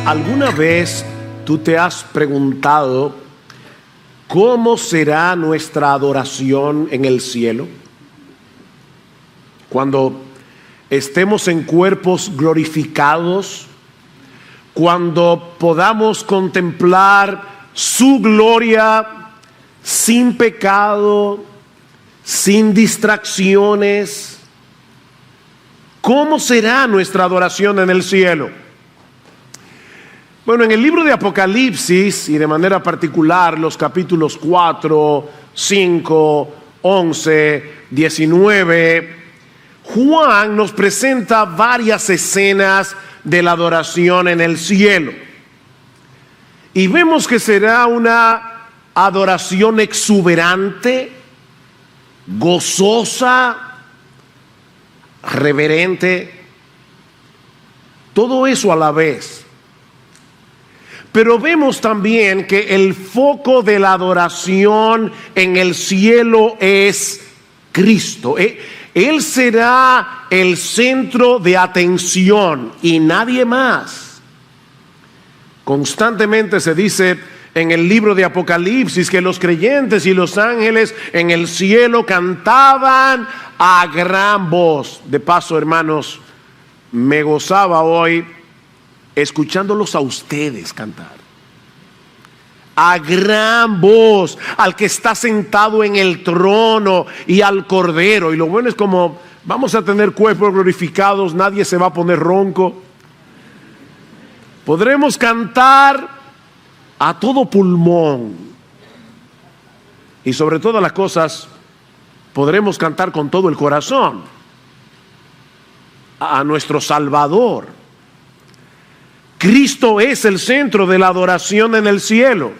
¿Alguna vez tú te has preguntado cómo será nuestra adoración en el cielo? Cuando estemos en cuerpos glorificados, cuando podamos contemplar su gloria sin pecado, sin distracciones. ¿Cómo será nuestra adoración en el cielo? Bueno, en el libro de Apocalipsis, y de manera particular los capítulos 4, 5, 11, 19, Juan nos presenta varias escenas de la adoración en el cielo. Y vemos que será una adoración exuberante, gozosa, reverente, todo eso a la vez. Pero vemos también que el foco de la adoración en el cielo es Cristo. Él será el centro de atención y nadie más. Constantemente se dice en el libro de Apocalipsis que los creyentes y los ángeles en el cielo cantaban a gran voz. De paso, hermanos, me gozaba hoy escuchándolos a ustedes cantar a gran voz al que está sentado en el trono y al Cordero. Y lo bueno es, como vamos a tener cuerpos glorificados, nadie se va a poner ronco. Podremos cantar a todo pulmón, y sobre todas las cosas podremos cantar con todo el corazón a nuestro Salvador. Cristo es el centro de la adoración en el cielo.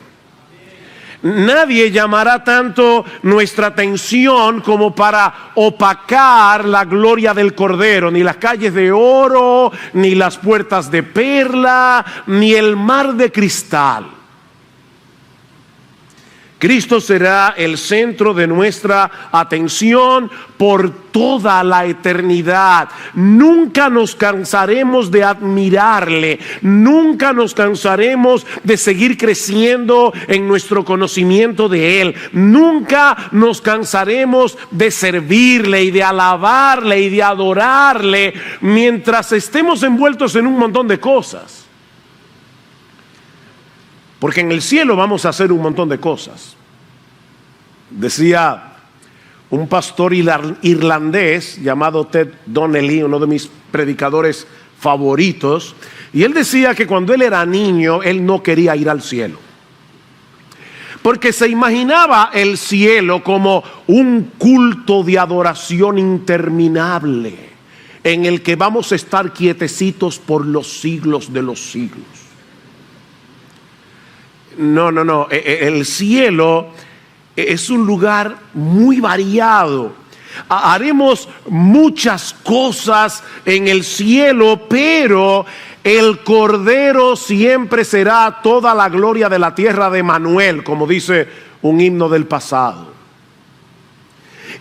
Nadie llamará tanto nuestra atención como para opacar la gloria del Cordero, ni las calles de oro, ni las puertas de perla, ni el mar de cristal. Cristo será el centro de nuestra atención por toda la eternidad. Nunca nos cansaremos de admirarle, nunca nos cansaremos de seguir creciendo en nuestro conocimiento de Él, nunca nos cansaremos de servirle y de alabarle y de adorarle mientras estemos envueltos en un montón de cosas. Porque en el cielo vamos a hacer un montón de cosas. Decía un pastor irlandés llamado Ted Donnelly, uno de mis predicadores favoritos, y él decía que cuando él era niño, él no quería ir al cielo, porque se imaginaba el cielo como un culto de adoración interminable, en el que vamos a estar quietecitos por los siglos de los siglos. No, el cielo es un lugar muy variado. Haremos muchas cosas en el cielo, pero el Cordero siempre será toda la gloria de la tierra de Emanuel, como dice un himno del pasado.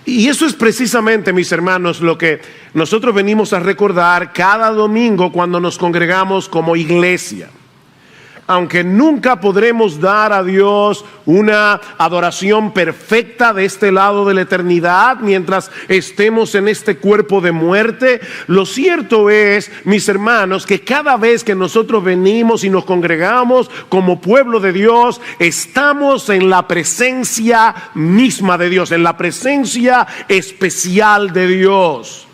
Y eso es precisamente, mis hermanos, lo que nosotros venimos a recordar cada domingo cuando nos congregamos como iglesia. Aunque nunca podremos dar a Dios una adoración perfecta de este lado de la eternidad mientras estemos en este cuerpo de muerte, lo cierto es, mis hermanos, que cada vez que nosotros venimos y nos congregamos como pueblo de Dios, estamos en la presencia misma de Dios, en la presencia especial de Dios.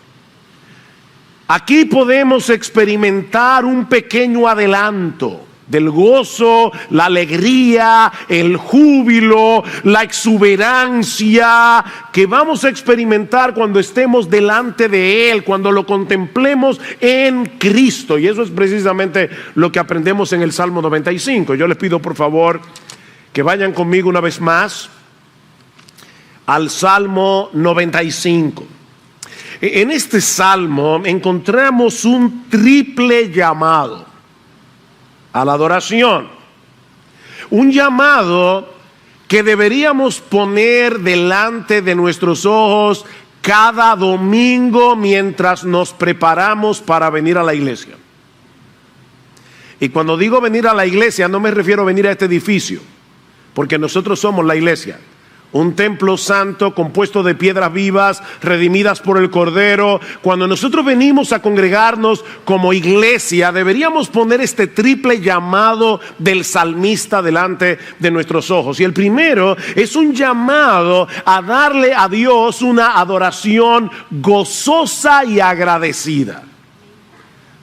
Aquí podemos experimentar un pequeño adelanto del gozo, la alegría, el júbilo, la exuberancia que vamos a experimentar cuando estemos delante de Él, cuando lo contemplemos en Cristo. Y eso es precisamente lo que aprendemos en el Salmo 95. Yo les pido por favor que vayan conmigo una vez más al Salmo 95. En este salmo encontramos un triple llamado a la adoración, un llamado que deberíamos poner delante de nuestros ojos cada domingo mientras nos preparamos para venir a la iglesia. Y cuando digo venir a la iglesia, no me refiero a venir a este edificio, porque nosotros somos la iglesia. Un templo santo compuesto de piedras vivas, redimidas por el Cordero. Cuando nosotros venimos a congregarnos como iglesia, deberíamos poner este triple llamado del salmista delante de nuestros ojos. Y el primero es un llamado a darle a Dios una adoración gozosa y agradecida.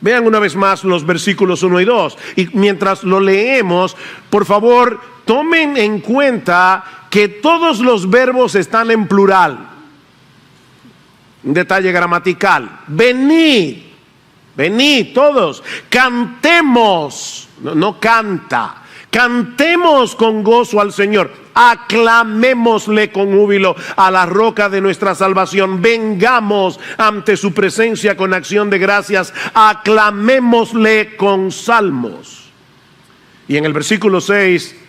Vean una vez más los versículos 1 y 2. Y mientras lo leemos, por favor, tomen en cuenta que todos los verbos están en plural. Un detalle gramatical. Venid, venid todos, cantemos, no canta, cantemos con gozo al Señor, aclamémosle con júbilo a la roca de nuestra salvación, vengamos ante su presencia con acción de gracias, aclamémosle con salmos. Y en el versículo 6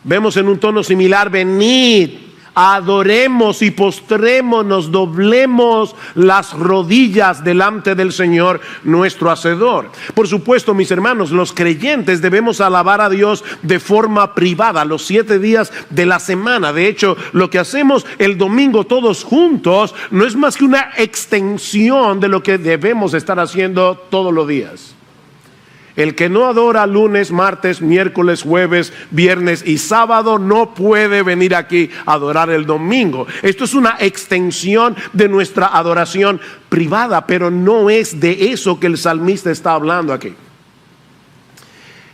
vemos en un tono similar, venid, adoremos y postrémonos, doblemos las rodillas delante del Señor nuestro Hacedor. Por supuesto, mis hermanos, los creyentes debemos alabar a Dios de forma privada los 7 días de la semana. De hecho, lo que hacemos el domingo todos juntos no es más que una extensión de lo que debemos estar haciendo todos los días. El que no adora lunes, martes, miércoles, jueves, viernes y sábado no puede venir aquí a adorar el domingo. Esto es una extensión de nuestra adoración privada, pero no es de eso que el salmista está hablando aquí.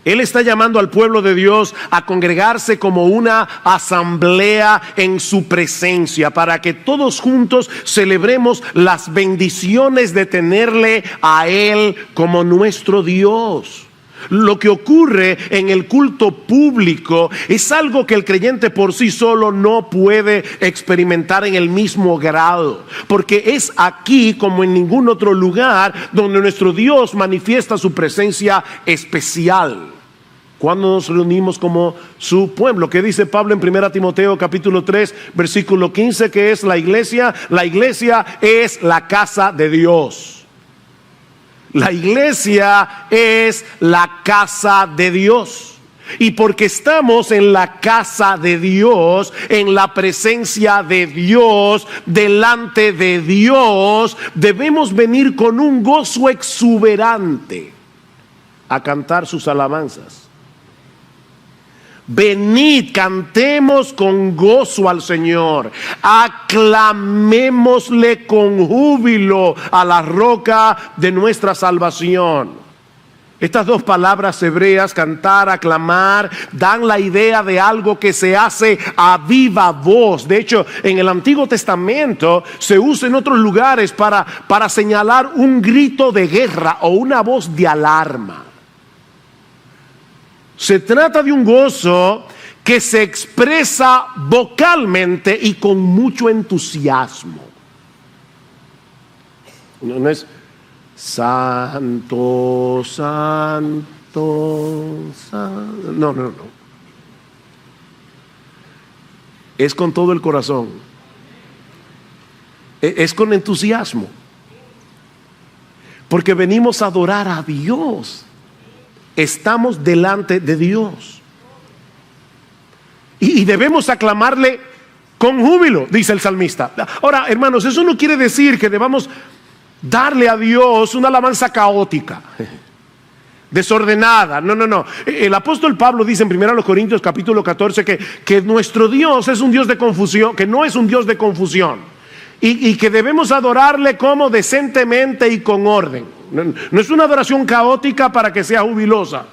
Él está llamando al pueblo de Dios a congregarse como una asamblea en su presencia, para que todos juntos celebremos las bendiciones de tenerle a Él como nuestro Dios. Lo que ocurre en el culto público es algo que el creyente por sí solo no puede experimentar en el mismo grado, porque es aquí como en ningún otro lugar donde nuestro Dios manifiesta su presencia especial. Cuando nos reunimos como su pueblo, ¿qué dice Pablo en 1 Timoteo capítulo 3 versículo 15? Que es la iglesia. La iglesia es la casa de Dios. La iglesia es la casa de Dios. Y porque estamos en la casa de Dios, en la presencia de Dios, delante de Dios, debemos venir con un gozo exuberante a cantar sus alabanzas. Venid, cantemos con gozo al Señor, aclamémosle con júbilo a la roca de nuestra salvación. Estas dos palabras hebreas, cantar, aclamar, dan la idea de algo que se hace a viva voz. De hecho, en el Antiguo Testamento se usa en otros lugares para señalar un grito de guerra o una voz de alarma. Se trata de un gozo que se expresa vocalmente y con mucho entusiasmo. No es santo, santo, santo. No. Es con todo el corazón. Es con entusiasmo. Porque venimos a adorar a Dios. Estamos delante de Dios y debemos aclamarle con júbilo, dice el salmista. Ahora, hermanos, eso no quiere decir que debamos darle a Dios una alabanza caótica, desordenada. No. El apóstol Pablo dice en 1 Corintios capítulo 14 que nuestro Dios es un Dios de confusión, que no es un Dios de confusión, y que debemos adorarle como decentemente y con orden. No es una adoración caótica para que sea jubilosa.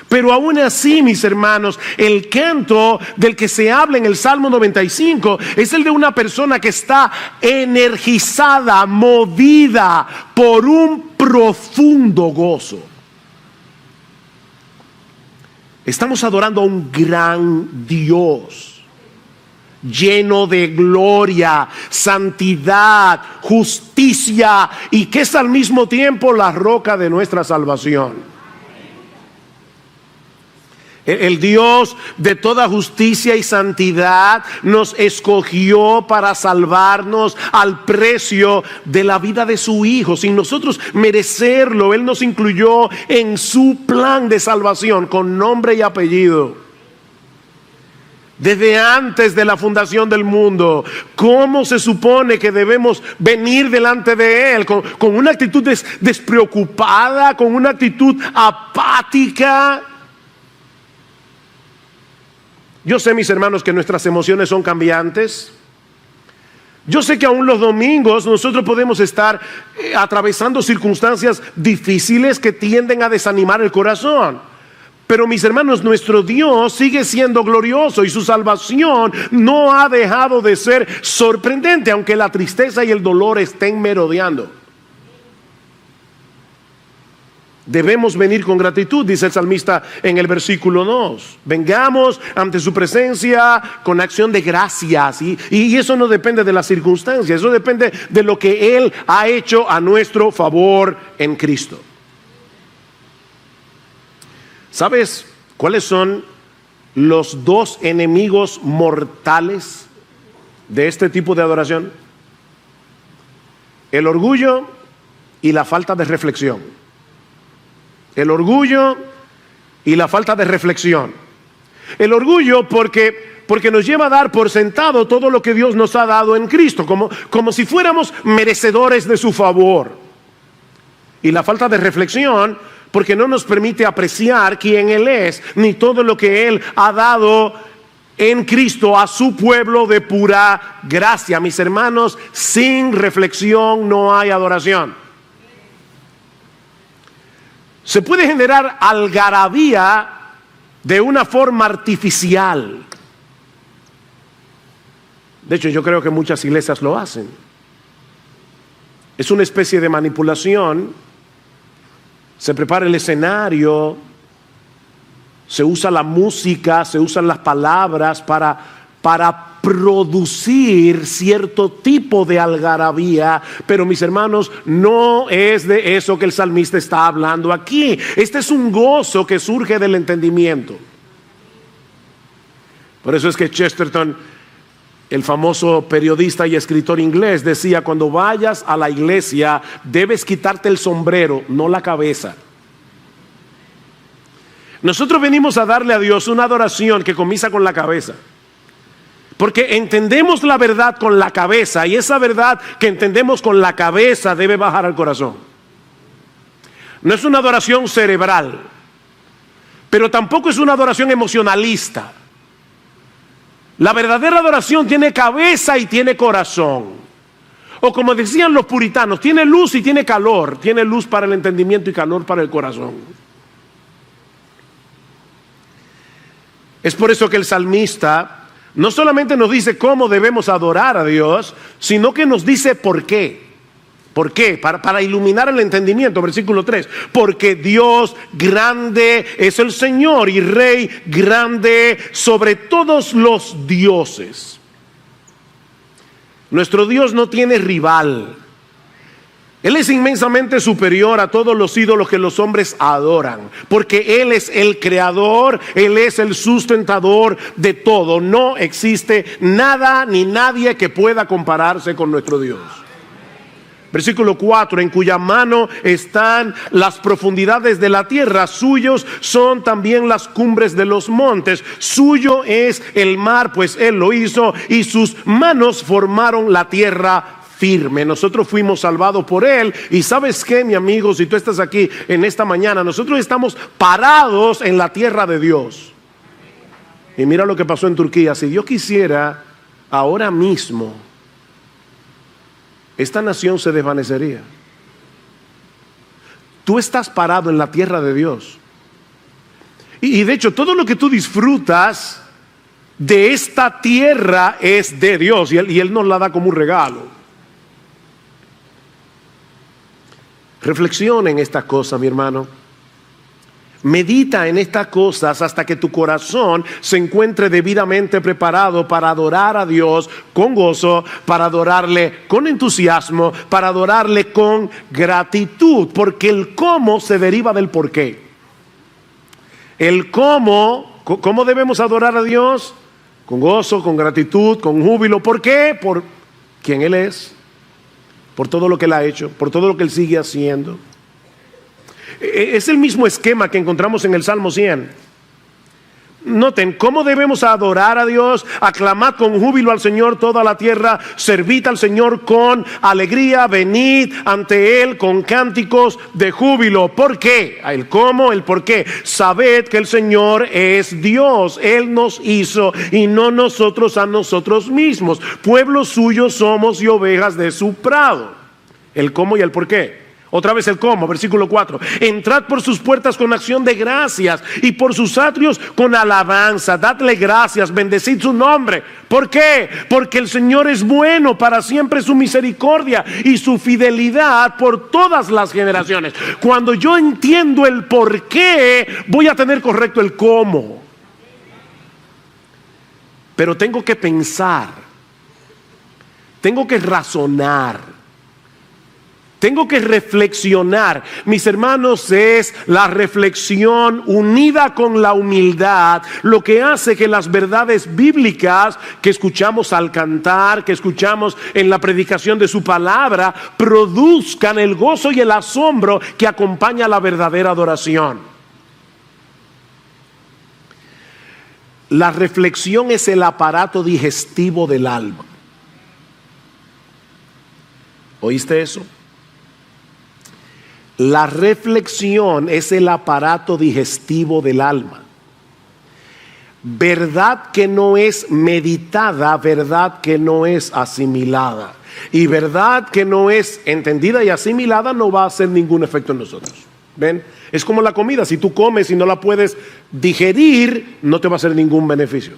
Pero aún así, mis hermanos, el canto del que se habla en el Salmo 95 es el de una persona que está energizada, movida por un profundo gozo. Estamos adorando a un gran Dios, lleno de gloria, santidad, justicia, y que es al mismo tiempo la roca de nuestra salvación. El Dios de toda justicia y santidad nos escogió para salvarnos al precio de la vida de su Hijo. Sin nosotros merecerlo, Él nos incluyó en su plan de salvación con nombre y apellido. Desde antes de la fundación del mundo, ¿cómo se supone que debemos venir delante de Él? Con una actitud despreocupada, con una actitud apática. Yo sé, mis hermanos, que nuestras emociones son cambiantes. Yo sé que aún los domingos nosotros podemos estar atravesando circunstancias difíciles que tienden a desanimar el corazón. Pero mis hermanos, nuestro Dios sigue siendo glorioso y su salvación no ha dejado de ser sorprendente, aunque la tristeza y el dolor estén merodeando. Debemos venir con gratitud, dice el salmista en el versículo 2. Vengamos ante su presencia con acción de gracias. Y eso no depende de las circunstancias, eso depende de lo que Él ha hecho a nuestro favor en Cristo. ¿Sabes cuáles son los dos enemigos mortales de este tipo de adoración? El orgullo y la falta de reflexión. El orgullo y la falta de reflexión. El orgullo porque nos lleva a dar por sentado todo lo que Dios nos ha dado en Cristo, como si fuéramos merecedores de su favor. Y la falta de reflexión porque no nos permite apreciar quién Él es, ni todo lo que Él ha dado en Cristo a su pueblo de pura gracia. Mis hermanos, sin reflexión no hay adoración. Se puede generar algarabía de una forma artificial. De hecho, yo creo que muchas iglesias lo hacen. Es una especie de manipulación. Se prepara el escenario, se usa la música, se usan las palabras para producir cierto tipo de algarabía. Pero mis hermanos, no es de eso que el salmista está hablando aquí. Este es un gozo que surge del entendimiento. Por eso es que Chesterton, el famoso periodista y escritor inglés, decía: cuando vayas a la iglesia debes quitarte el sombrero, no la cabeza. Nosotros venimos a darle a Dios una adoración que comienza con la cabeza, porque entendemos la verdad con la cabeza, y esa verdad que entendemos con la cabeza debe bajar al corazón. No es una adoración cerebral, pero tampoco es una adoración emocionalista. La verdadera adoración tiene cabeza y tiene corazón. O como decían los puritanos, tiene luz y tiene calor. Tiene luz para el entendimiento y calor para el corazón. Es por eso que el salmista no solamente nos dice cómo debemos adorar a Dios, sino que nos dice por qué. ¿Por qué? Para iluminar el entendimiento. Versículo 3. Porque Dios grande es el Señor y Rey grande sobre todos los dioses. Nuestro Dios no tiene rival. Él es inmensamente superior a todos los ídolos que los hombres adoran, porque Él es el creador, Él es el sustentador de todo. No existe nada ni nadie que pueda compararse con nuestro Dios. Versículo 4, en cuya mano están las profundidades de la tierra, suyos son también las cumbres de los montes, suyo es el mar, pues Él lo hizo, y sus manos formaron la tierra firme. Nosotros fuimos salvados por Él, y ¿sabes qué, mi amigo? Si tú estás aquí en esta mañana, nosotros estamos parados en la tierra de Dios. Y mira lo que pasó en Turquía. Si Dios quisiera, ahora mismo esta nación se desvanecería. Tú estás parado en la tierra de Dios. Y de hecho, todo lo que tú disfrutas de esta tierra es de Dios. Y Él nos la da como un regalo. Reflexiona en estas cosas, mi hermano. Medita en estas cosas hasta que tu corazón se encuentre debidamente preparado para adorar a Dios con gozo, para adorarle con entusiasmo, para adorarle con gratitud, porque el cómo se deriva del por qué. El cómo ¿Cómo debemos adorar a Dios? Con gozo, con gratitud, con júbilo. ¿Por qué? Por quien Él es, por todo lo que Él ha hecho, por todo lo que Él sigue haciendo. Es el mismo esquema que encontramos en el Salmo 100. Noten cómo debemos adorar a Dios: aclamad con júbilo al Señor toda la tierra, servid al Señor con alegría, venid ante Él con cánticos de júbilo. ¿Por qué? El cómo, el por qué. Sabed que el Señor es Dios, Él nos hizo y no nosotros a nosotros mismos. Pueblo suyo somos y ovejas de su prado. El cómo y el por qué. Otra vez el cómo, versículo 4. Entrad por sus puertas con acción de gracias y por sus atrios con alabanza. Dadle gracias, bendecid su nombre. ¿Por qué? Porque el Señor es bueno, para siempre su misericordia y su fidelidad por todas las generaciones. Cuando yo entiendo el por qué, voy a tener correcto el cómo. Pero tengo que pensar, tengo que razonar, tengo que reflexionar. Mis hermanos, es la reflexión unida con la humildad lo que hace que las verdades bíblicas que escuchamos al cantar, que escuchamos en la predicación de su palabra, produzcan el gozo y el asombro que acompaña la verdadera adoración. La reflexión es el aparato digestivo del alma. ¿Oíste eso? La reflexión es el aparato digestivo del alma. Verdad que no es meditada, verdad que no es asimilada. Y verdad que no es entendida y asimilada no va a hacer ningún efecto en nosotros. ¿Ven? Es como la comida: si tú comes y no la puedes digerir, no te va a hacer ningún beneficio.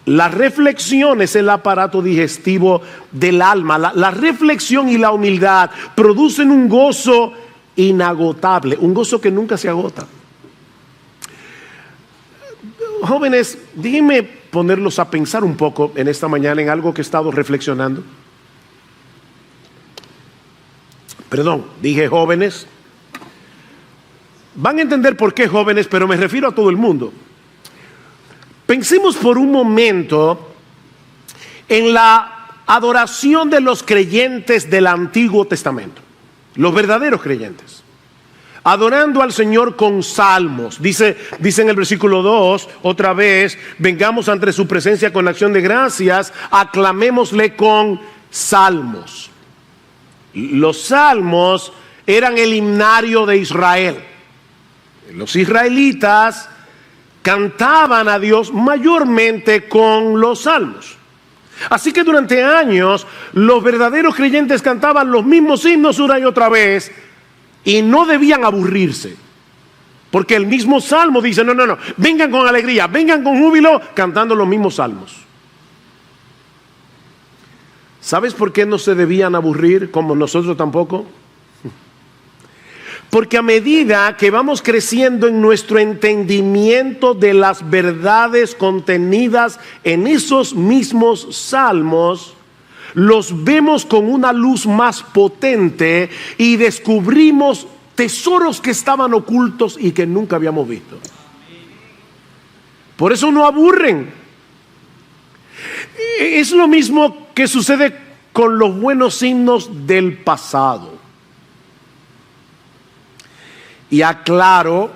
La reflexión es el aparato digestivo del alma. La reflexión y la humildad producen un gozo inagotable, un gozo que nunca se agota. Jóvenes, déjenme ponerlos a pensar un poco en esta mañana en algo que he estado reflexionando. Perdón, dije jóvenes. Van a entender por qué jóvenes, pero me refiero a todo el mundo. Pensemos por un momento en la adoración de los creyentes del Antiguo Testamento, los verdaderos creyentes, adorando al Señor con salmos. Dice en el versículo 2, otra vez: vengamos ante su presencia con acción de gracias, aclamémosle con salmos. Los salmos eran el himnario de Israel. Los israelitas cantaban a Dios mayormente con los salmos. Así que durante años los verdaderos creyentes cantaban los mismos himnos una y otra vez y no debían aburrirse, porque el mismo salmo dice: no, vengan con alegría, vengan con júbilo, cantando los mismos salmos. ¿Sabes por qué no se debían aburrir, como nosotros tampoco? Porque a medida que vamos creciendo en nuestro entendimiento de las verdades contenidas en esos mismos salmos, los vemos con una luz más potente y descubrimos tesoros que estaban ocultos y que nunca habíamos visto. Por eso no aburren. Es lo mismo que sucede con los buenos himnos del pasado. Y aclaro,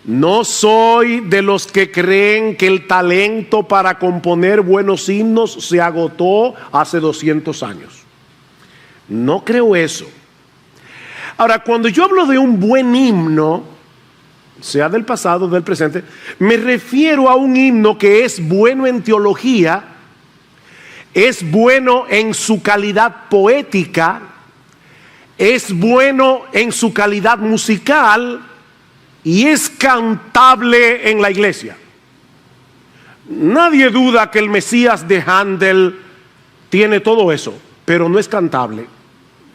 no soy de los que creen que el talento para componer buenos himnos se agotó hace 200 años. No creo eso. Ahora, cuando yo hablo de un buen himno, sea del pasado o del presente, me refiero a un himno que es bueno en teología, es bueno en su calidad poética, es bueno en su calidad musical y es cantable en la iglesia. Nadie duda que el Mesías de Händel tiene todo eso, pero no es cantable.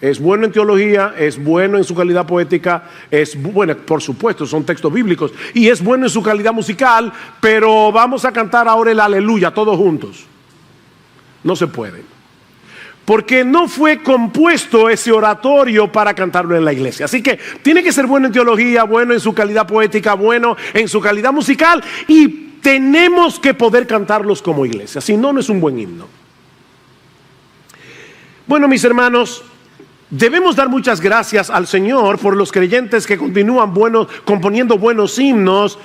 Es bueno en teología, es bueno en su calidad poética, es bueno, por supuesto, son textos bíblicos, y es bueno en su calidad musical, pero vamos a cantar ahora el aleluya todos juntos. No se puede. porque no fue compuesto ese oratorio para cantarlo en la iglesia. Así que tiene que ser bueno en teología, bueno en su calidad poética, bueno en su calidad musical, y tenemos que poder cantarlos como iglesia, si no, no es un buen himno. Bueno, mis hermanos, debemos dar muchas gracias al Señor por los creyentes que continúan componiendo buenos himnos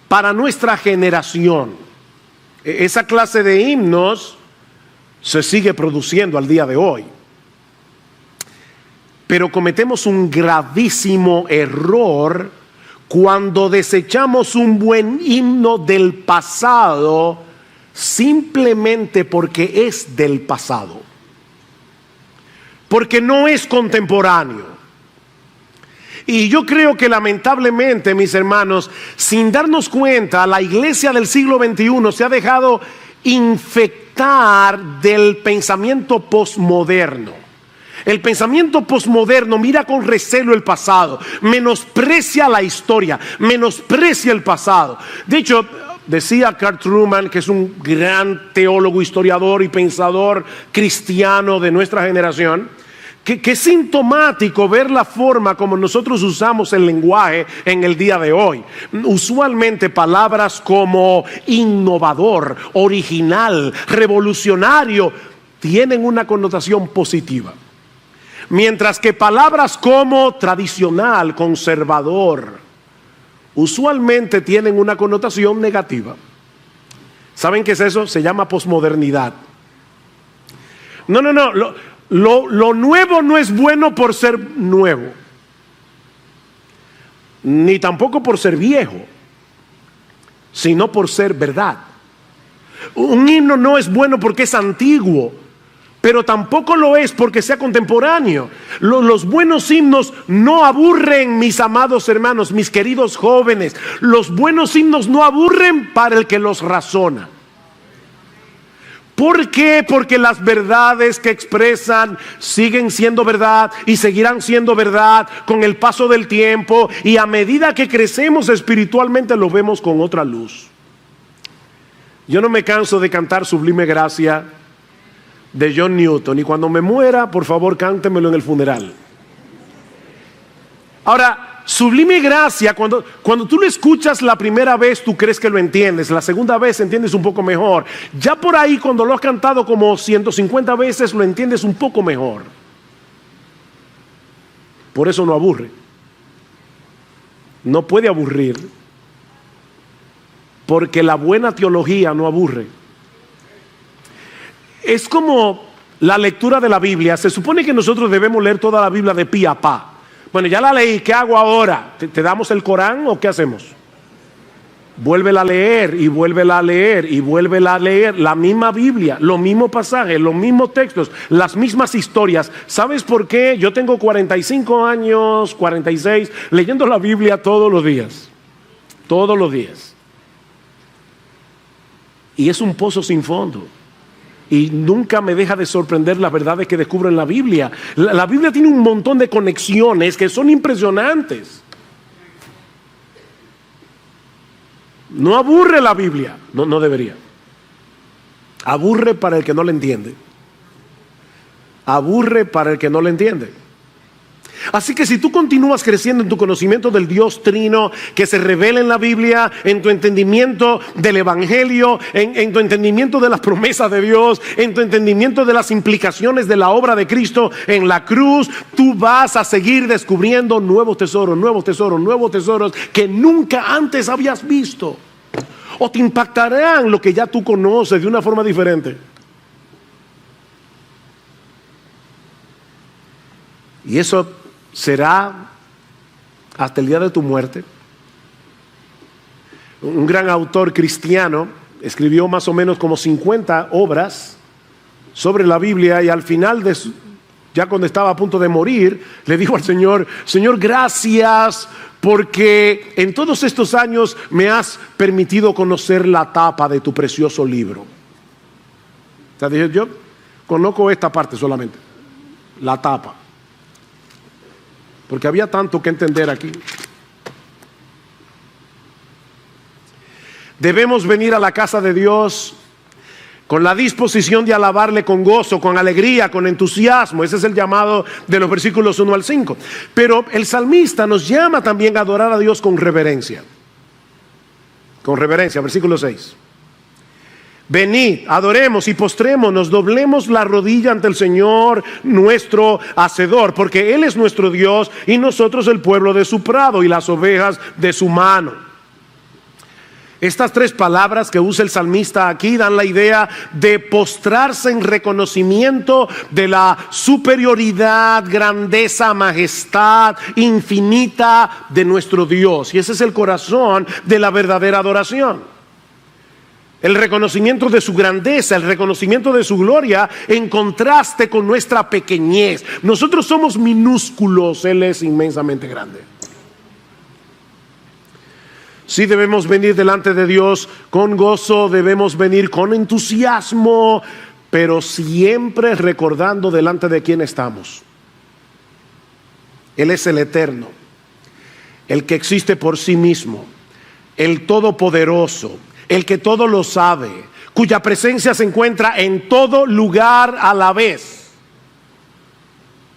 para nuestra generación. Esa clase de himnos se sigue produciendo al día de hoy. Pero cometemos un gravísimo error cuando desechamos un buen himno del pasado simplemente porque es del pasado, porque no es contemporáneo. Y yo creo que lamentablemente, mis hermanos, sin darnos cuenta, la iglesia del siglo XXI se ha dejado infectar del pensamiento posmoderno. El pensamiento posmoderno mira con recelo el pasado, menosprecia la historia, menosprecia el pasado. De hecho, decía Carl Trueman, que es un gran teólogo, historiador y pensador cristiano de nuestra generación, que es sintomático ver la forma como nosotros usamos el lenguaje en el día de hoy. Usualmente palabras como innovador, original, revolucionario tienen una connotación positiva, mientras que palabras como tradicional, conservador, usualmente tienen una connotación negativa. ¿Saben qué es eso? Se llama posmodernidad. No. Lo nuevo no es bueno por ser nuevo, ni tampoco por ser viejo, sino por ser verdad. Un himno no es bueno porque es antiguo, pero tampoco lo es porque sea contemporáneo. Los buenos himnos no aburren, mis amados hermanos, mis queridos jóvenes. Los buenos himnos no aburren para el que los razona. ¿Por qué? Porque las verdades que expresan siguen siendo verdad y seguirán siendo verdad con el paso del tiempo, y a medida que crecemos espiritualmente lo vemos con otra luz. Yo no me canso de cantar Sublime Gracia de John Newton, y cuando me muera, por favor, cántemelo en el funeral. Ahora, Sublime Gracia, cuando tú lo escuchas la primera vez, tú crees que lo entiendes. La segunda vez entiendes un poco mejor. Ya por ahí, cuando lo has cantado como 150 veces, lo entiendes un poco mejor. Por eso no aburre. No puede aburrir, porque la buena teología no aburre. Es como la lectura de la Biblia. Se supone que nosotros debemos leer toda la Biblia de pi a pa. Bueno, ya la leí, ¿qué hago ahora? ¿Te damos el Corán o qué hacemos? Vuélvela a leer y vuélvela a leer y vuélvela a leer. La misma Biblia, los mismos pasajes, los mismos textos, las mismas historias. ¿Sabes por qué? Yo tengo 45 años, 46, leyendo la Biblia todos los días. Todos los días. Y es un pozo sin fondo. Y nunca me deja de sorprender las verdades que descubro en la Biblia. La Biblia tiene un montón de conexiones que son impresionantes. No aburre la Biblia, no debería. Aburre para el que no la entiende. Aburre para el que no la entiende. Así que si tú continúas creciendo en tu conocimiento del Dios Trino que se revela en la Biblia, en tu entendimiento del Evangelio, en tu entendimiento de las promesas de Dios, en tu entendimiento de las implicaciones de la obra de Cristo en la cruz, tú vas a seguir descubriendo nuevos tesoros que nunca antes habías visto, o te impactarán lo que ya tú conoces de una forma diferente. Y eso será hasta el día de tu muerte. Un gran autor cristiano escribió más o menos como 50 obras sobre la Biblia, y al final ya cuando estaba a punto de morir, le dijo al Señor: Señor, gracias porque en todos estos años me has permitido conocer la tapa de tu precioso libro. O sea, dije, yo conozco esta parte solamente, la tapa, porque había tanto que entender aquí. Debemos venir a la casa de Dios con la disposición de alabarle con gozo, con alegría, con entusiasmo. Ese es el llamado de los versículos 1 al 5. Pero el salmista nos llama también a adorar a Dios con reverencia. Con reverencia, versículo 6. Venid, adoremos y postrémonos, doblemos la rodilla ante el Señor nuestro Hacedor, porque Él es nuestro Dios y nosotros el pueblo de su prado y las ovejas de su mano. Estas tres palabras que usa el salmista aquí dan la idea de postrarse en reconocimiento de la superioridad, grandeza, majestad infinita de nuestro Dios. Y ese es el corazón de la verdadera adoración. El reconocimiento de su grandeza, el reconocimiento de su gloria en contraste con nuestra pequeñez. Nosotros somos minúsculos, Él es inmensamente grande. Sí, debemos venir delante de Dios con gozo, debemos venir con entusiasmo, pero siempre recordando delante de quién estamos. Él es el eterno, el que existe por sí mismo, el todopoderoso, el que todo lo sabe, cuya presencia se encuentra en todo lugar a la vez.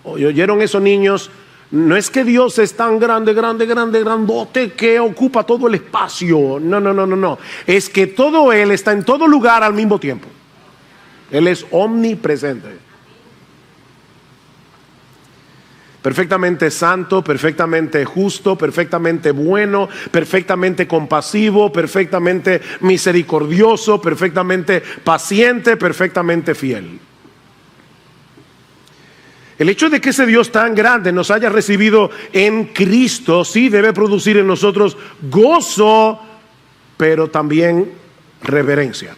¿Oyeron esos niños? No es que Dios es tan grande, grandote que ocupa todo el espacio. No. Es que todo Él está en todo lugar al mismo tiempo. Él es omnipresente. Perfectamente santo, perfectamente justo, perfectamente bueno, perfectamente compasivo, perfectamente misericordioso, perfectamente paciente, perfectamente fiel. El hecho de que ese Dios tan grande nos haya recibido en Cristo, sí debe producir en nosotros gozo, pero también reverencia.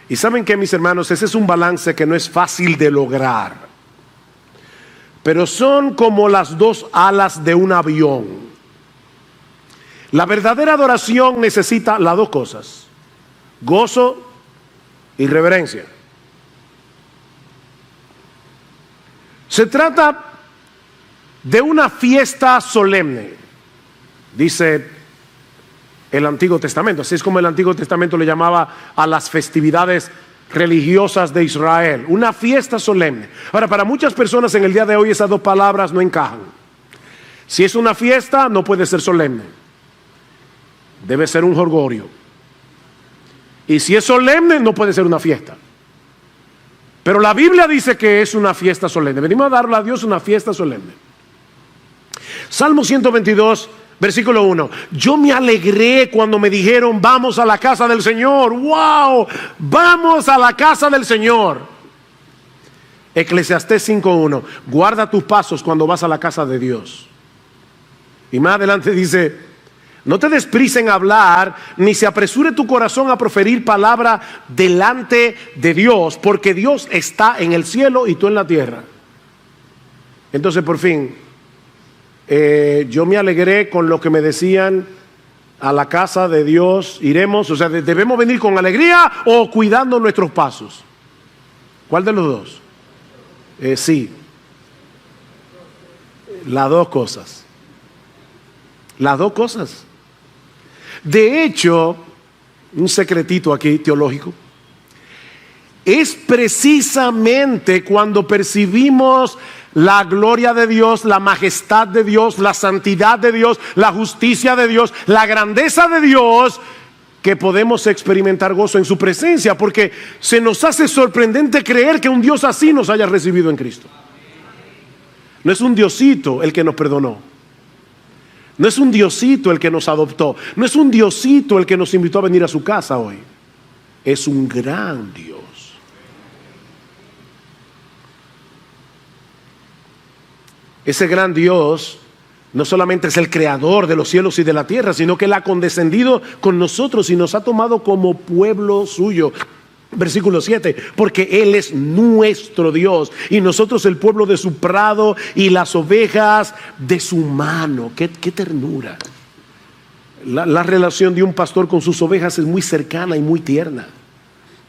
Y saben que, mis hermanos, ese es un balance que no es fácil de lograr, pero son como las dos alas de un avión. La verdadera adoración necesita las dos cosas: gozo y reverencia. Se trata de una fiesta solemne, dice el Antiguo Testamento. Así es como el Antiguo Testamento le llamaba a las festividades religiosas de Israel, una fiesta solemne. Ahora, para muchas personas en el día de hoy esas dos palabras no encajan. Si es una fiesta, no puede ser solemne, debe ser un jolgorio. Y si es solemne, no puede ser una fiesta. Pero la Biblia dice que es una fiesta solemne. Venimos a darle a Dios una fiesta solemne. Salmo 122, versículo 1. Yo me alegré cuando me dijeron: vamos a la casa del Señor. ¡Wow! Vamos a la casa del Señor. Eclesiastés 5:1. Guarda tus pasos cuando vas a la casa de Dios. Y más adelante dice: no te des prisa en hablar, ni se apresure tu corazón a proferir palabra delante de Dios, porque Dios está en el cielo y tú en la tierra. Entonces, por fin, yo me alegré con lo que me decían: a la casa de Dios iremos. O sea, ¿debemos venir con alegría o cuidando nuestros pasos? ¿Cuál de los dos? Sí, las dos cosas. Las dos cosas. De hecho, un secretito aquí teológico, es precisamente cuando percibimos la gloria de Dios, la majestad de Dios, la santidad de Dios, la justicia de Dios, la grandeza de Dios, que podemos experimentar gozo en su presencia, porque se nos hace sorprendente creer que un Dios así nos haya recibido en Cristo. No es un diosito el que nos perdonó. No es un diosito el que nos adoptó. No es un diosito el que nos invitó a venir a su casa hoy. Es un gran Dios. Ese gran Dios no solamente es el creador de los cielos y de la tierra, sino que Él ha condescendido con nosotros y nos ha tomado como pueblo suyo. Versículo 7, porque Él es nuestro Dios y nosotros el pueblo de su prado y las ovejas de su mano. Qué ternura. La relación de un pastor con sus ovejas es muy cercana y muy tierna.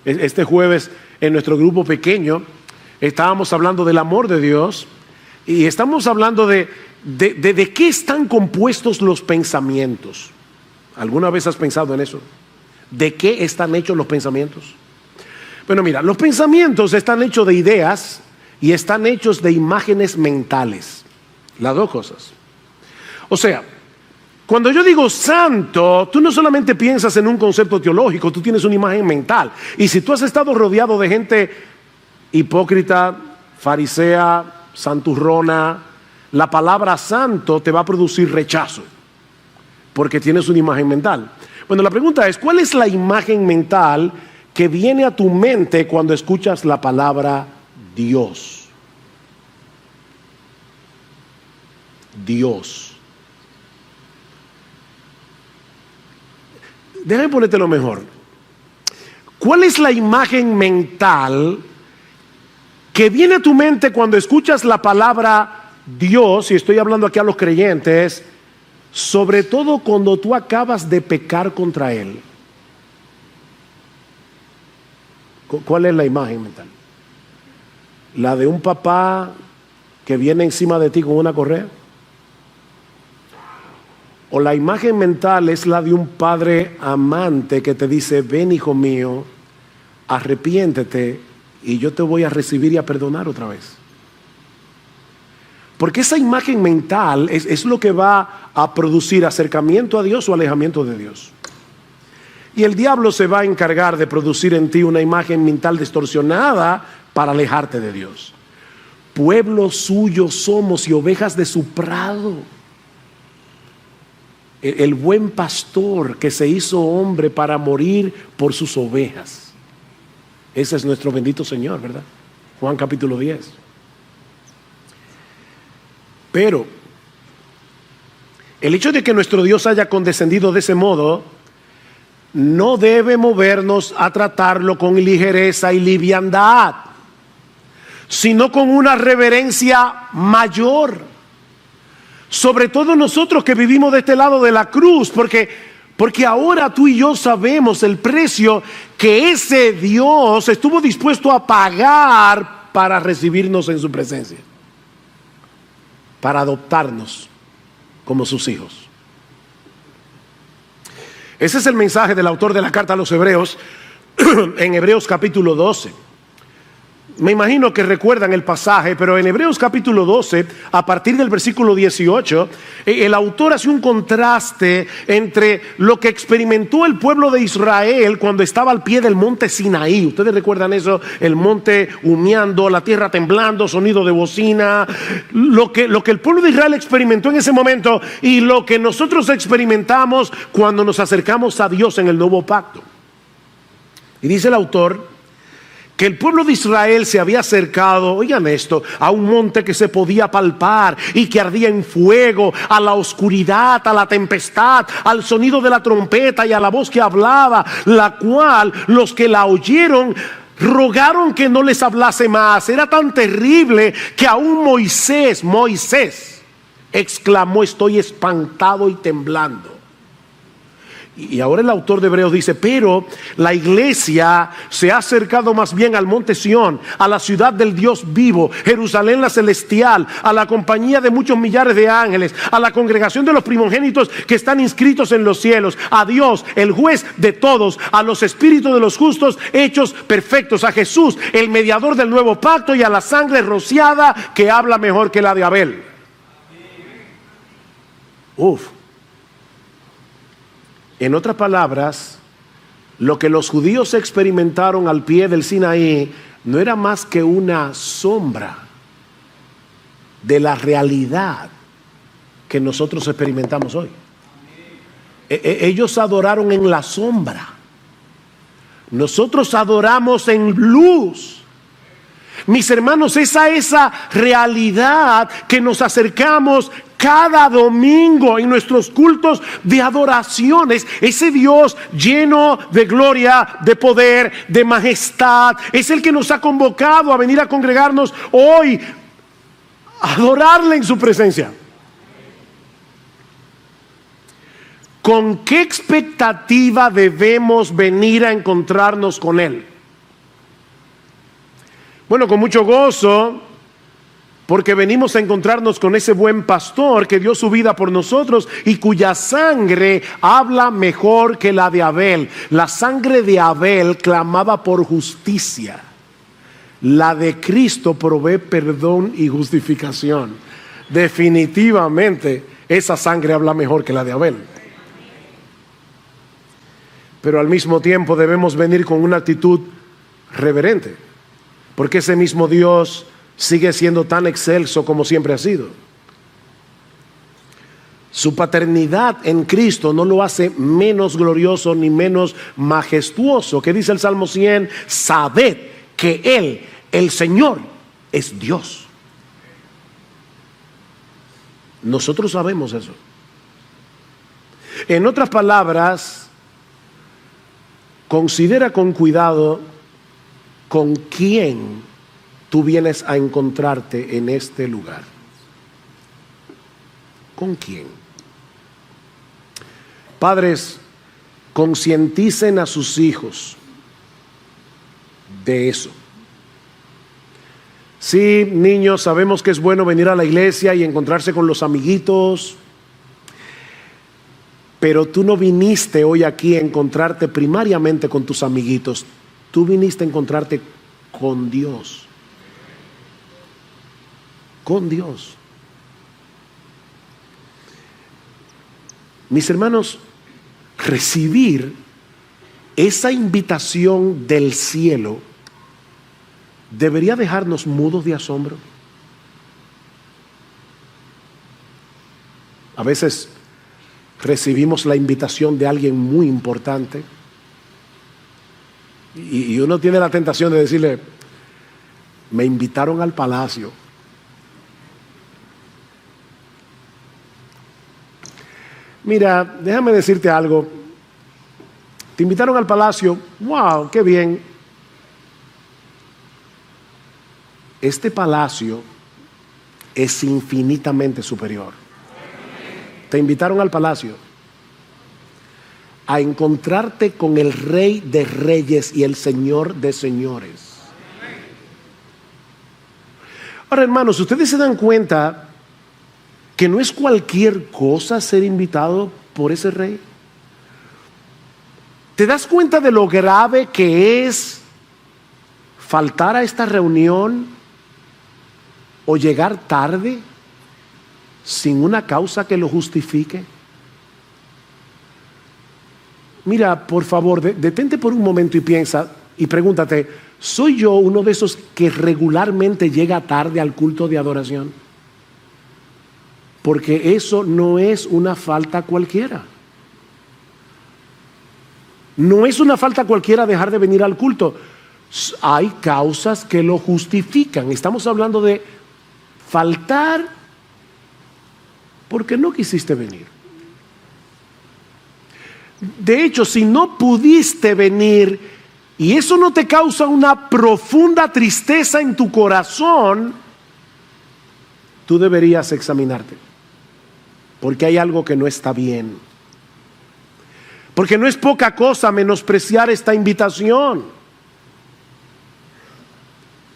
Este jueves en nuestro grupo pequeño estábamos hablando del amor de Dios y estamos hablando de qué están compuestos los pensamientos. ¿Alguna vez has pensado en eso? ¿De qué están hechos los pensamientos? Bueno, mira, los pensamientos están hechos de ideas y están hechos de imágenes mentales. Las dos cosas. O sea, cuando yo digo santo, tú no solamente piensas en un concepto teológico, tú tienes una imagen mental. Y si tú has estado rodeado de gente hipócrita, farisea, santurrona, la palabra santo te va a producir rechazo, porque tienes una imagen mental. Bueno, la pregunta es, ¿cuál es la imagen mental que viene a tu mente cuando escuchas la palabra Dios? Dios. Déjame ponértelo mejor. ¿Cuál es la imagen mental que viene a tu mente cuando escuchas la palabra Dios? Y estoy hablando aquí a los creyentes, sobre todo cuando tú acabas de pecar contra Él. ¿Cuál es la imagen mental? ¿La de un papá que viene encima de ti con una correa? ¿O la imagen mental es la de un padre amante que te dice, ven hijo mío, arrepiéntete y yo te voy a recibir y a perdonar otra vez? Porque esa imagen mental es lo que va a producir acercamiento a Dios o alejamiento de Dios. Y el diablo se va a encargar de producir en ti una imagen mental distorsionada para alejarte de Dios. Pueblo suyo somos y ovejas de su prado. El buen pastor que se hizo hombre para morir por sus ovejas. Ese es nuestro bendito Señor, ¿verdad? Juan capítulo 10. Pero el hecho de que nuestro Dios haya condescendido de ese modo no debe movernos a tratarlo con ligereza y liviandad, sino con una reverencia mayor. Sobre todo nosotros que vivimos de este lado de la cruz, porque ahora tú y yo sabemos el precio que ese Dios estuvo dispuesto a pagar para recibirnos en su presencia, para adoptarnos como sus hijos. Ese es el mensaje del autor de la carta a los Hebreos en Hebreos capítulo 12. Me imagino que recuerdan el pasaje, pero en Hebreos capítulo 12, a partir del versículo 18, el autor hace un contraste entre lo que experimentó el pueblo de Israel cuando estaba al pie del monte Sinaí. Ustedes recuerdan eso, el monte humeando, la tierra temblando, sonido de bocina, lo que el pueblo de Israel experimentó en ese momento y lo que nosotros experimentamos cuando nos acercamos a Dios en el nuevo pacto. Y dice el autor que el pueblo de Israel se había acercado, oigan esto, a un monte que se podía palpar y que ardía en fuego, a la oscuridad, a la tempestad, al sonido de la trompeta y a la voz que hablaba, la cual los que la oyeron rogaron que no les hablase más. Era tan terrible que aún Moisés exclamó, estoy espantado y temblando. Y ahora el autor de Hebreos dice, pero la iglesia se ha acercado más bien al monte Sión, a la ciudad del Dios vivo, Jerusalén la celestial, a la compañía de muchos millares de ángeles, a la congregación de los primogénitos que están inscritos en los cielos, a Dios, el juez de todos, a los espíritus de los justos hechos perfectos, a Jesús, el mediador del nuevo pacto, y a la sangre rociada que habla mejor que la de Abel. En otras palabras, lo que los judíos experimentaron al pie del Sinaí no era más que una sombra de la realidad que nosotros experimentamos hoy. Ellos adoraron en la sombra, nosotros adoramos en luz. Mis hermanos, esa realidad que nos acercamos cada domingo en nuestros cultos de adoraciones, ese Dios lleno de gloria, de poder, de majestad, es el que nos ha convocado a venir a congregarnos hoy, a adorarle en su presencia. ¿Con qué expectativa debemos venir a encontrarnos con Él? Bueno, con mucho gozo, Porque venimos a encontrarnos con ese buen pastor que dio su vida por nosotros y cuya sangre habla mejor que la de Abel. La sangre de Abel clamaba por justicia. La de Cristo provee perdón y justificación. Definitivamente esa sangre habla mejor que la de Abel. Pero al mismo tiempo debemos venir con una actitud reverente, porque ese mismo Dios sigue siendo tan excelso como siempre ha sido. Su paternidad en Cristo no lo hace menos glorioso ni menos majestuoso. ¿Qué dice el Salmo 100? Sabed que Él, el Señor, es Dios. Nosotros sabemos eso. En otras palabras, considera con cuidado con quién tú vienes a encontrarte en este lugar. ¿Con quién? Padres, concienticen a sus hijos de eso. Sí, niños, sabemos que es bueno venir a la iglesia y encontrarse con los amiguitos, pero tú no viniste hoy aquí a encontrarte primariamente con tus amiguitos. Tú viniste a encontrarte con Dios. Con Dios. Mis hermanos, recibir esa invitación del cielo debería dejarnos mudos de asombro. A veces recibimos la invitación de alguien muy importante y uno tiene la tentación de decirle: me invitaron al palacio. Mira, déjame decirte algo. Te invitaron al palacio. ¡Wow! ¡Qué bien! Este palacio es infinitamente superior. Te invitaron al palacio a encontrarte con el Rey de Reyes y el Señor de Señores. Ahora, hermanos, ustedes se dan cuenta que no es cualquier cosa ser invitado por ese rey. ¿Te das cuenta de lo grave que es faltar a esta reunión o llegar tarde sin una causa que lo justifique? Mira, por favor, detente por un momento y piensa y pregúntate: ¿soy yo uno de esos que regularmente llega tarde al culto de adoración? Porque eso no es una falta cualquiera. No es una falta cualquiera dejar de venir al culto. Hay causas que lo justifican. Estamos hablando de faltar porque no quisiste venir. De hecho, si no pudiste venir y eso no te causa una profunda tristeza en tu corazón, tú deberías examinarte. Porque hay algo que no está bien. Porque no es poca cosa menospreciar esta invitación.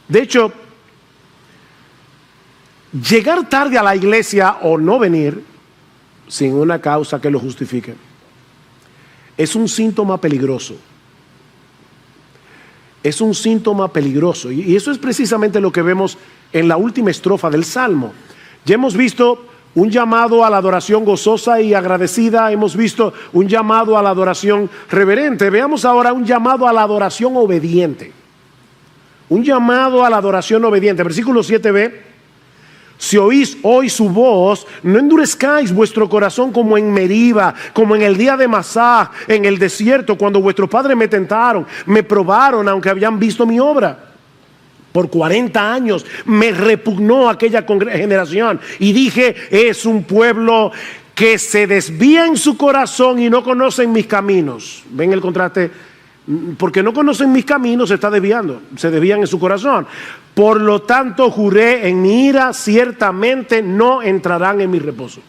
De hecho, llegar tarde a la iglesia o no venir sin una causa que lo justifique es un síntoma peligroso. Es un síntoma peligroso. Y eso es precisamente lo que vemos en la última estrofa del Salmo. Ya hemos visto un llamado a la adoración gozosa y agradecida. Hemos visto un llamado a la adoración reverente. Veamos ahora un llamado a la adoración obediente. Un llamado a la adoración obediente. Versículo 7b. Si oís hoy su voz, no endurezcáis vuestro corazón como en Meriba, como en el día de Masá, en el desierto, cuando vuestros padres me tentaron, me probaron, aunque habían visto mi obra. Por 40 años me repugnó aquella generación y dije: es un pueblo que se desvía en su corazón y no conocen mis caminos. ¿Ven el contraste? Porque no conocen mis caminos, se está desviando, se desvían en su corazón. Por lo tanto, juré en mi ira, ciertamente no entrarán en mi reposo.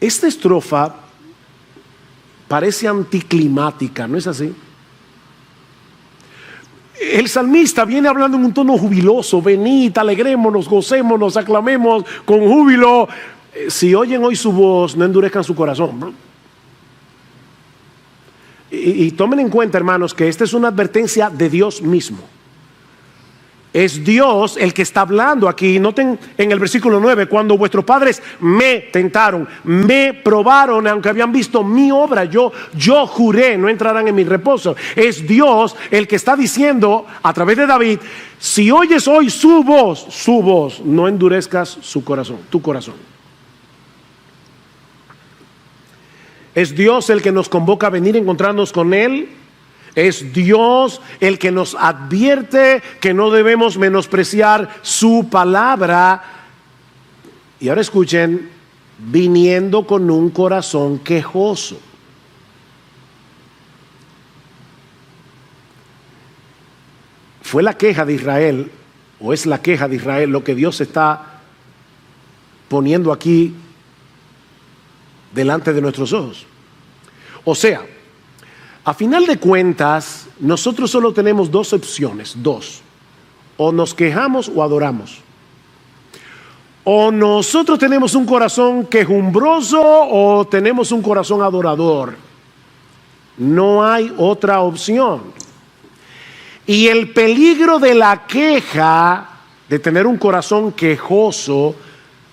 Esta estrofa parece anticlimática, ¿no es así? El salmista viene hablando en un tono jubiloso: venid, alegrémonos, gocémonos, aclamemos con júbilo. Si oyen hoy su voz, no endurezcan su corazón. Y tomen en cuenta, hermanos, que esta es una advertencia de Dios mismo. Es Dios el que está hablando aquí. Noten en el versículo 9: cuando vuestros padres me tentaron, me probaron, aunque habían visto mi obra, yo juré, no entrarán en mi reposo. Es Dios el que está diciendo a través de David: si oyes hoy su voz, no endurezcas su corazón, tu corazón. Es Dios el que nos convoca a venir a encontrarnos con Él. Es Dios el que nos advierte que no debemos menospreciar su palabra. Y ahora escuchen: viniendo con un corazón quejoso. Fue la queja de Israel, o es la queja de Israel, lo que Dios está poniendo aquí delante de nuestros ojos. O sea, a final de cuentas, nosotros solo tenemos dos opciones, dos: o nos quejamos o adoramos. O nosotros tenemos un corazón quejumbroso o tenemos un corazón adorador. No hay otra opción. Y el peligro de la queja, de tener un corazón quejoso,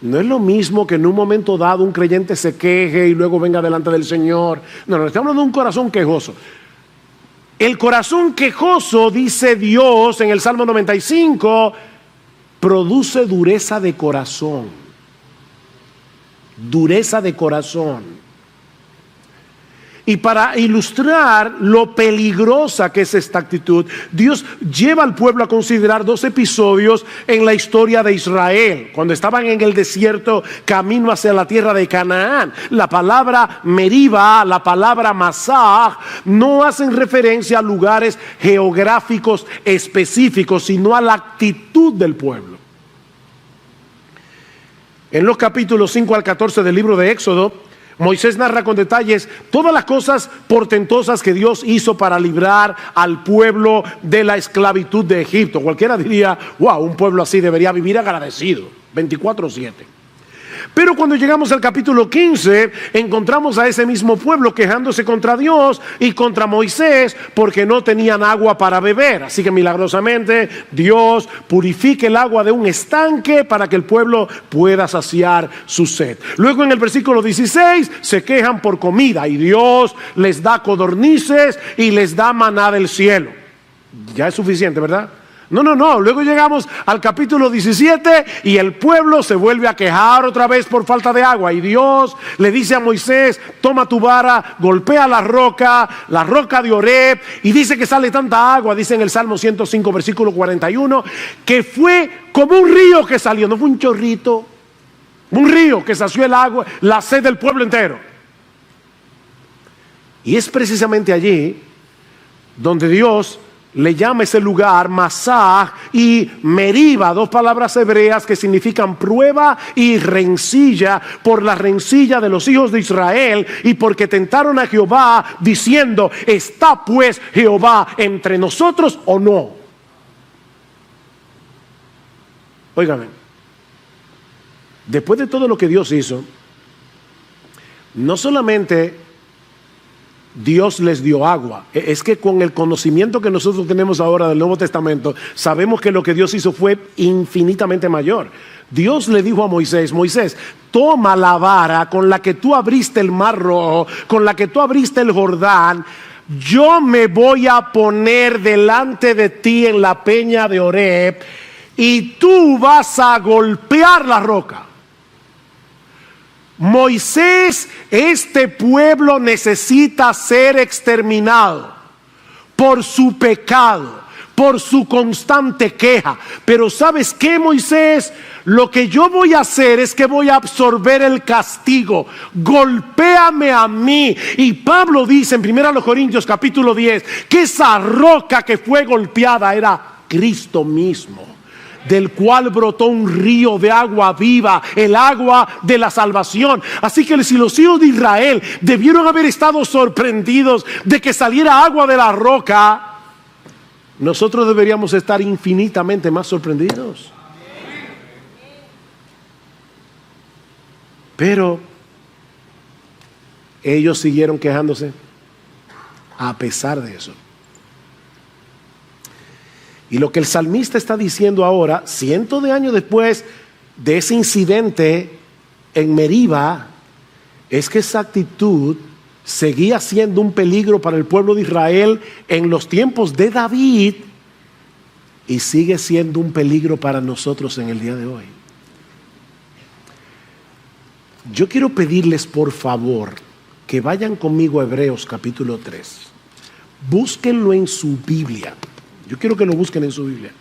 no es lo mismo que en un momento dado un creyente se queje y luego venga delante del Señor. No, estamos hablando de un corazón quejoso. El corazón quejoso, dice Dios en el Salmo 95, produce dureza de corazón. Dureza de corazón. Y para ilustrar lo peligrosa que es esta actitud, Dios lleva al pueblo a considerar dos episodios en la historia de Israel. Cuando estaban en el desierto camino hacia la tierra de Canaán, la palabra Meriba, la palabra Masah, no hacen referencia a lugares geográficos específicos, sino a la actitud del pueblo. En los capítulos 5 al 14 del libro de Éxodo, Moisés narra con detalles todas las cosas portentosas que Dios hizo para librar al pueblo de la esclavitud de Egipto. Cualquiera diría: wow, un pueblo así debería vivir agradecido 24/7. Pero cuando llegamos al capítulo 15, encontramos a ese mismo pueblo quejándose contra Dios y contra Moisés porque no tenían agua para beber. Así que milagrosamente Dios purifica el agua de un estanque para que el pueblo pueda saciar su sed. Luego en el versículo 16 se quejan por comida y Dios les da codornices y les da maná del cielo. Ya es suficiente, ¿verdad? No. Luego llegamos al capítulo 17 y el pueblo se vuelve a quejar otra vez por falta de agua. Y Dios le dice a Moisés: toma tu vara, golpea la roca de Oreb, y dice que sale tanta agua, dice en el Salmo 105, versículo 41, que fue como un río que salió. No fue un chorrito, un río que sació el agua, la sed del pueblo entero. Y es precisamente allí donde Dios le llama ese lugar Masah y Meriba, dos palabras hebreas que significan prueba y rencilla, por la rencilla de los hijos de Israel y porque tentaron a Jehová diciendo: ¿está pues Jehová entre nosotros o no? Óigame, después de todo lo que Dios hizo, no solamente Dios les dio agua, es que con el conocimiento que nosotros tenemos ahora del Nuevo Testamento, sabemos que lo que Dios hizo fue infinitamente mayor. Dios le dijo a Moisés: Moisés, toma la vara con la que tú abriste el Mar Rojo, con la que tú abriste el Jordán, yo me voy a poner delante de ti en la peña de Oreb y tú vas a golpear la roca. Moisés, este pueblo necesita ser exterminado por su pecado, por su constante queja. Pero ¿sabes qué, Moisés? Lo que yo voy a hacer es que voy a absorber el castigo. Golpéame a mí. Y Pablo dice en 1 Corintios capítulo 10 que esa roca que fue golpeada era Cristo mismo, del cual brotó un río de agua viva, el agua de la salvación. Así que si los hijos de Israel debieron haber estado sorprendidos de que saliera agua de la roca, nosotros deberíamos estar infinitamente más sorprendidos. Pero ellos siguieron quejándose a pesar de eso. Y lo que el salmista está diciendo ahora, cientos de años después de ese incidente en Meriba, es que esa actitud seguía siendo un peligro para el pueblo de Israel en los tiempos de David y sigue siendo un peligro para nosotros en el día de hoy. Yo quiero pedirles por favor que vayan conmigo a Hebreos capítulo 3. Búsquenlo en su Biblia. Yo quiero que lo busquen en su Biblia.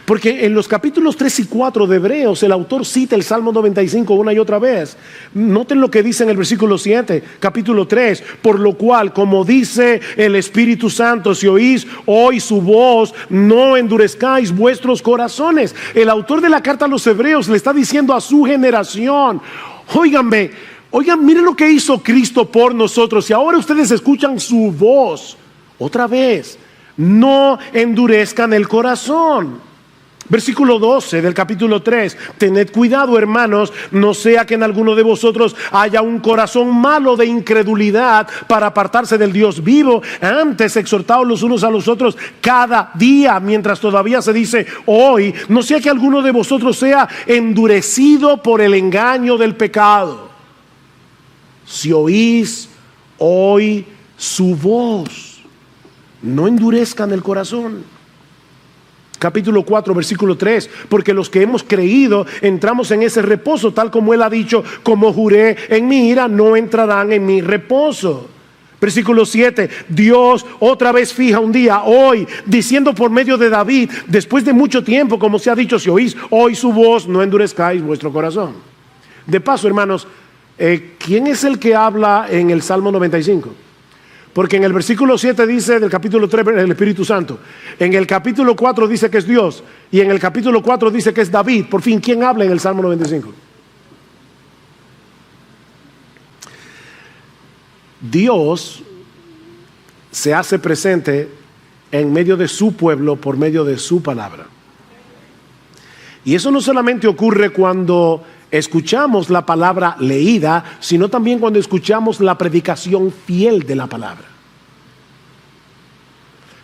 Porque en los capítulos 3 y 4 de Hebreos el autor cita el Salmo 95 una y otra vez. Noten lo que dice en el versículo 7, capítulo 3. Por lo cual, como dice el Espíritu Santo, si oís hoy su voz, no endurezcáis vuestros corazones. El autor de la carta a los Hebreos le está diciendo a su generación: oigan, miren lo que hizo Cristo por nosotros. Y ahora ustedes escuchan su voz otra vez. No endurezcan el corazón. Versículo 12 del capítulo 3. Tened cuidado, hermanos, no sea que en alguno de vosotros haya un corazón malo de incredulidad para apartarse del Dios vivo. Antes exhortaos los unos a los otros cada día, mientras todavía se dice hoy, no sea que alguno de vosotros sea endurecido por el engaño del pecado. Si oís hoy su voz, no endurezcan el corazón. Capítulo 4, versículo 3. Porque los que hemos creído entramos en ese reposo, tal como él ha dicho: como juré en mi ira, no entrarán en mi reposo. Versículo 7. Dios otra vez fija un día, hoy, diciendo por medio de David, después de mucho tiempo, como se ha dicho: si oís hoy su voz, no endurezcáis vuestro corazón. De paso, hermanos, ¿quién es el que habla en el Salmo 95? Porque en el versículo 7 dice del capítulo 3 el Espíritu Santo. En el capítulo 4 dice que es Dios. Y en el capítulo 4 dice que es David. Por fin, ¿quién habla en el Salmo 95? Dios se hace presente en medio de su pueblo por medio de su palabra. Y eso no solamente ocurre cuando escuchamos la palabra leída, sino también cuando escuchamos la predicación fiel de la palabra.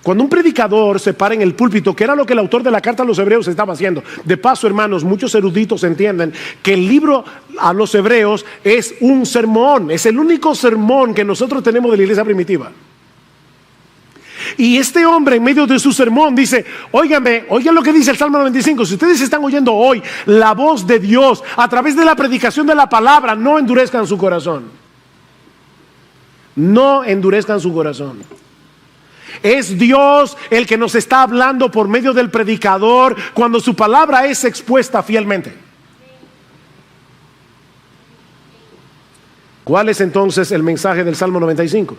Cuando un predicador se para en el púlpito, que era lo que el autor de la carta a los Hebreos estaba haciendo. De paso, hermanos, muchos eruditos entienden que el libro a los Hebreos es un sermón, es el único sermón que nosotros tenemos de la iglesia primitiva. Y este hombre en medio de su sermón dice: oigan lo que dice el Salmo 95. Si ustedes están oyendo hoy la voz de Dios a través de la predicación de la palabra, no endurezcan su corazón. No endurezcan su corazón. Es Dios el que nos está hablando por medio del predicador cuando su palabra es expuesta fielmente. ¿Cuál es entonces el mensaje del Salmo 95?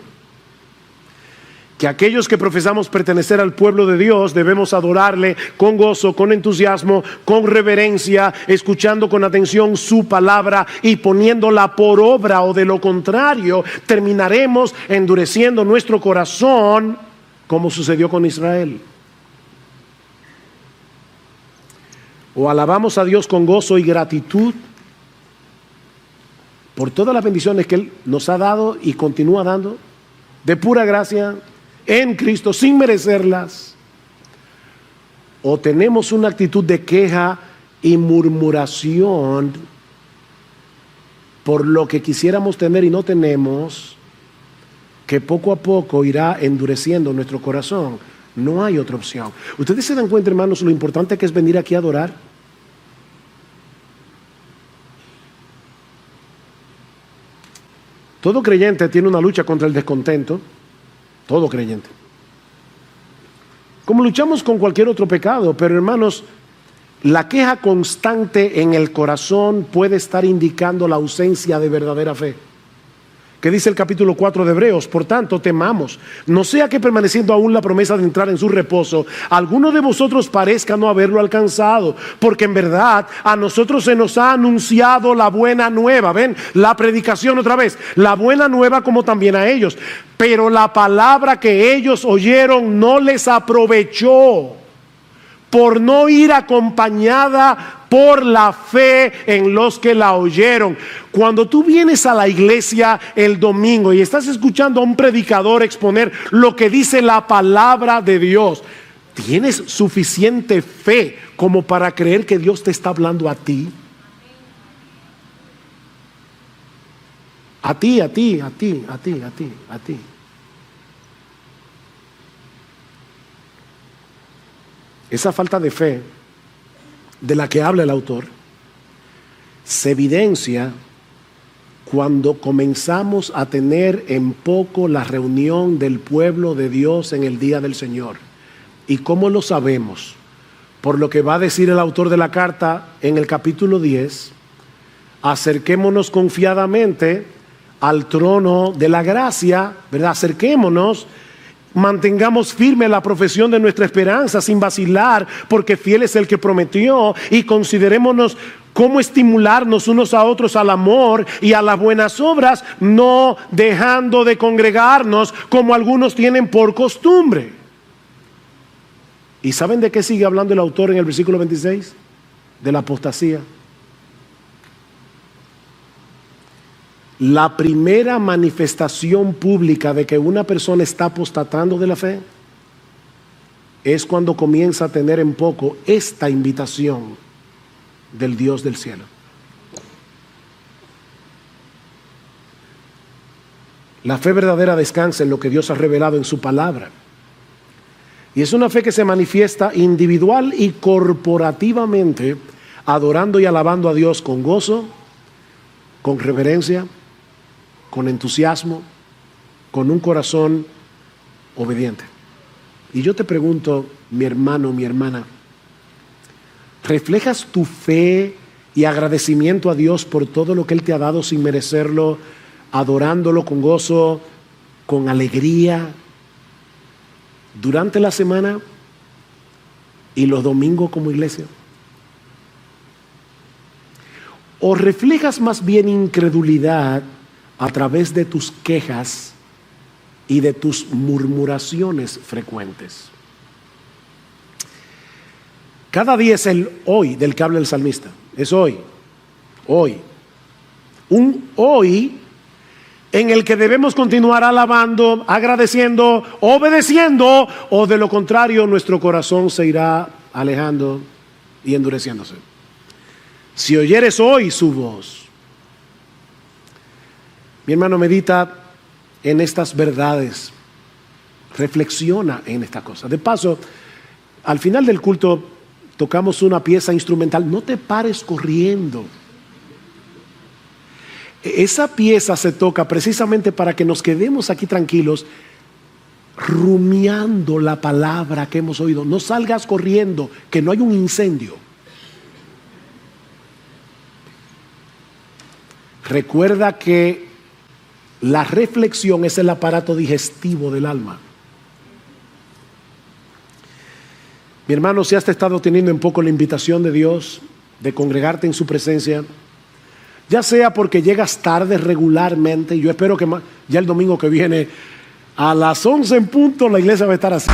Que aquellos que profesamos pertenecer al pueblo de Dios debemos adorarle con gozo, con entusiasmo, con reverencia, escuchando con atención su palabra y poniéndola por obra, o de lo contrario terminaremos endureciendo nuestro corazón, como sucedió con Israel. O alabamos a Dios con gozo y gratitud por todas las bendiciones que Él nos ha dado y continúa dando de pura gracia en Cristo, sin merecerlas. O tenemos una actitud de queja y murmuración por lo que quisiéramos tener y no tenemos, que poco a poco irá endureciendo nuestro corazón. No hay otra opción. ¿Ustedes se dan cuenta, hermanos, lo importante que es venir aquí a adorar? Todo creyente tiene una lucha contra el descontento. Todo creyente. Como luchamos con cualquier otro pecado, pero hermanos, la queja constante en el corazón puede estar indicando la ausencia de verdadera fe. que dice el capítulo 4 de Hebreos: por tanto, temamos, no sea que permaneciendo aún la promesa de entrar en su reposo, alguno de vosotros parezca no haberlo alcanzado, porque en verdad a nosotros se nos ha anunciado la buena nueva. Ven, la predicación otra vez, la buena nueva como también a ellos, pero la palabra que ellos oyeron no les aprovechó, por no ir acompañada por la fe en los que la oyeron. Cuando tú vienes a la iglesia el domingo y estás escuchando a un predicador exponer lo que dice la palabra de Dios, ¿tienes suficiente fe como para creer que Dios te está hablando a ti? A ti. Esa falta de fe de la que habla el autor se evidencia cuando comenzamos a tener en poco la reunión del pueblo de Dios en el día del Señor. ¿Y cómo lo sabemos? Por lo que va a decir el autor de la carta en el capítulo 10: acerquémonos confiadamente al trono de la gracia, ¿verdad? Acerquémonos, mantengamos firme la profesión de nuestra esperanza sin vacilar, porque fiel es el que prometió, y considerémonos cómo estimularnos unos a otros al amor y a las buenas obras, no dejando de congregarnos como algunos tienen por costumbre. ¿Y saben de qué sigue hablando el autor en el versículo 26? De la apostasía. La primera manifestación pública de que una persona está apostatando de la fe es cuando comienza a tener en poco esta invitación del Dios del cielo. La fe verdadera descansa en lo que Dios ha revelado en su palabra. Y es una fe que se manifiesta individual y corporativamente, adorando y alabando a Dios con gozo, con reverencia, con entusiasmo, con un corazón obediente. Y yo te pregunto, mi hermano, mi hermana, ¿reflejas tu fe y agradecimiento a Dios por todo lo que Él te ha dado sin merecerlo, adorándolo con gozo, con alegría, durante la semana y los domingos como iglesia? ¿O reflejas más bien incredulidad a través de tus quejas y de tus murmuraciones frecuentes? Cada día es el hoy del que habla el salmista. Es hoy. Un hoy en el que debemos continuar alabando, agradeciendo, obedeciendo, o de lo contrario nuestro corazón se irá alejando y endureciéndose. Si oyeres hoy su voz. Mi hermano, medita en estas verdades, reflexiona en esta cosa. De paso, al final del culto tocamos una pieza instrumental. No te pares corriendo. Esa pieza se toca precisamente para que nos quedemos aquí tranquilos, rumiando la palabra que hemos oído. No salgas corriendo, que no hay un incendio. Recuerda que la reflexión es el aparato digestivo del alma. Mi hermano, si has estado teniendo en poco la invitación de Dios de congregarte en su presencia, ya sea porque llegas tarde regularmente, yo espero que ya el domingo que viene a las 11 en punto la iglesia va a estar así.